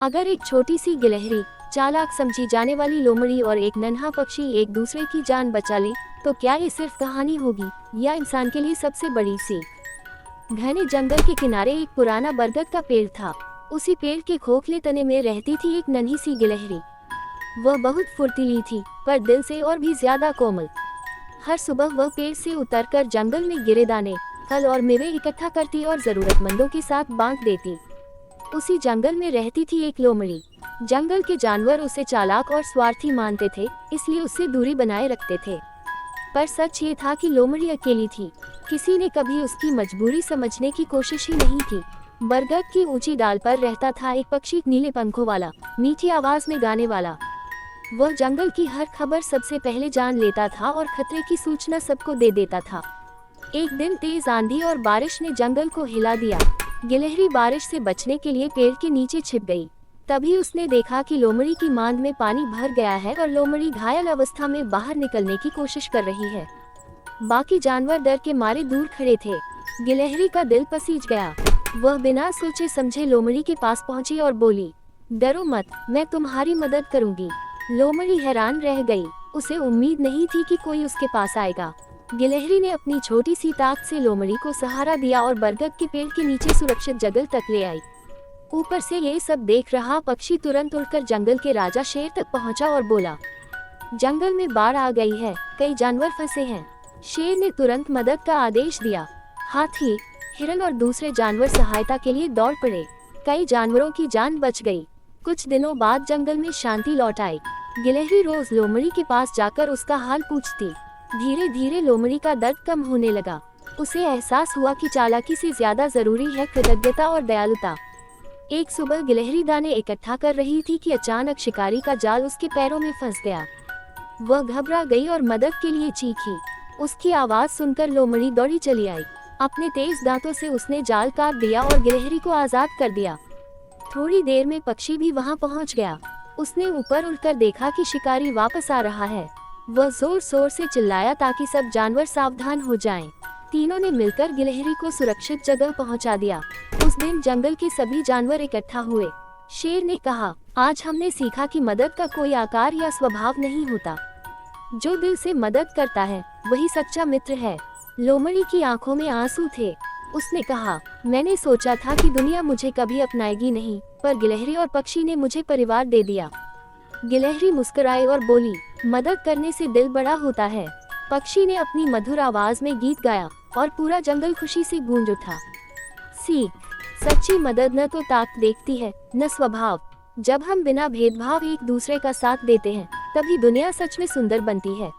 अगर एक छोटी सी गिलहरी, चालाक समझी जाने वाली लोमड़ी और एक नन्हा पक्षी एक दूसरे की जान बचा ले, तो क्या ये सिर्फ कहानी होगी या इंसान के लिए सबसे बड़ी सीख। घने जंगल के किनारे एक पुराना बरगद का पेड़ था। उसी पेड़ के खोखले तने में रहती थी एक नन्ही सी गिलहरी। वह बहुत फुर्तीली थी, पर दिल से और भी ज्यादा कोमल। हर सुबह वह पेड़ से उतरकर जंगल में गिरे दाने, फल और मेवे इकट्ठा करती और जरूरतमंदों के साथ बांट देती। उसी जंगल में रहती थी एक लोमड़ी। जंगल के जानवर उसे चालाक और स्वार्थी मानते थे, इसलिए उससे दूरी बनाए रखते थे। पर सच ये था कि लोमड़ी अकेली थी। किसी ने कभी उसकी मजबूरी समझने की कोशिश ही नहीं की। बरगद की ऊंची डाल पर रहता था एक पक्षी, नीले पंखों वाला, मीठी आवाज में गाने वाला। वह जंगल की हर खबर सबसे पहले जान लेता था और खतरे की सूचना सबको दे देता था। एक दिन तेज आंधी और बारिश ने जंगल को हिला दिया। गिलहरी बारिश से बचने के लिए पेड़ के नीचे छिप गई। तभी उसने देखा कि लोमड़ी की मांद में पानी भर गया है और लोमड़ी घायल अवस्था में बाहर निकलने की कोशिश कर रही है। बाकी जानवर डर के मारे दूर खड़े थे। गिलहरी का दिल पसीज गया। वह बिना सोचे समझे लोमड़ी के पास पहुंची और बोली, डरो मत, मैं तुम्हारी मदद करूंगी। लोमड़ी हैरान रह गई। उसे उम्मीद नहीं थी कि कोई उसके पास आएगा। गिलहरी ने अपनी छोटी सी ताकत से लोमड़ी को सहारा दिया और बरगद के पेड़ के नीचे सुरक्षित जगह तक ले आई। ऊपर से ये सब देख रहा पक्षी तुरंत उड़कर जंगल के राजा शेर तक पहुंचा और बोला, जंगल में बाढ़ आ गई है, कई जानवर फंसे हैं। शेर ने तुरंत मदद का आदेश दिया। हाथी, हिरन और दूसरे जानवर सहायता के लिए दौड़ पड़े। कई जानवरों की जान बच गई। कुछ दिनों बाद जंगल में शांति लौट आई। गिलहरी रोज लोमड़ी के पास जाकर उसका हाल पूछती। धीरे धीरे लोमड़ी का दर्द कम होने लगा। उसे एहसास हुआ कि चालाकी से ज्यादा जरूरी है कृतज्ञता और दयालुता। एक सुबह गिलहरी दाने इकट्ठा कर रही थी कि अचानक शिकारी का जाल उसके पैरों में फंस गया। वह घबरा गई और मदद के लिए चीखी। उसकी आवाज सुनकर लोमड़ी दौड़ी चली आई। अपने तेज दांतों से उसने जाल काट दिया और गिलहरी को आजाद कर दिया। थोड़ी देर में पक्षी भी वहां पहुंच गया। उसने ऊपर उड़कर देखा कि शिकारी वापस आ रहा है। वह जोर शोर से चिल्लाया ताकि सब जानवर सावधान हो जाएं। तीनों ने मिलकर गिलहरी को सुरक्षित जगह पहुंचा दिया। उस दिन जंगल के सभी जानवर इकट्ठा हुए। शेर ने कहा, आज हमने सीखा कि मदद का कोई आकार या स्वभाव नहीं होता। जो दिल से मदद करता है वही सच्चा मित्र है। लोमड़ी की आंखों में आंसू थे। उसने कहा, मैंने सोचा था कि दुनिया मुझे कभी अपनाएगी नहीं, पर गिलहरी और पक्षी ने मुझे परिवार दे दिया। गिलहरी मुस्कुराई और बोली, मदद करने से दिल बड़ा होता है। पक्षी ने अपनी मधुर आवाज में गीत गाया और पूरा जंगल खुशी से गूंज उठा। सीख, सच्ची मदद न तो ताकत देखती है, न स्वभाव। जब हम बिना भेदभाव एक दूसरे का साथ देते हैं, तभी दुनिया सच में सुंदर बनती है।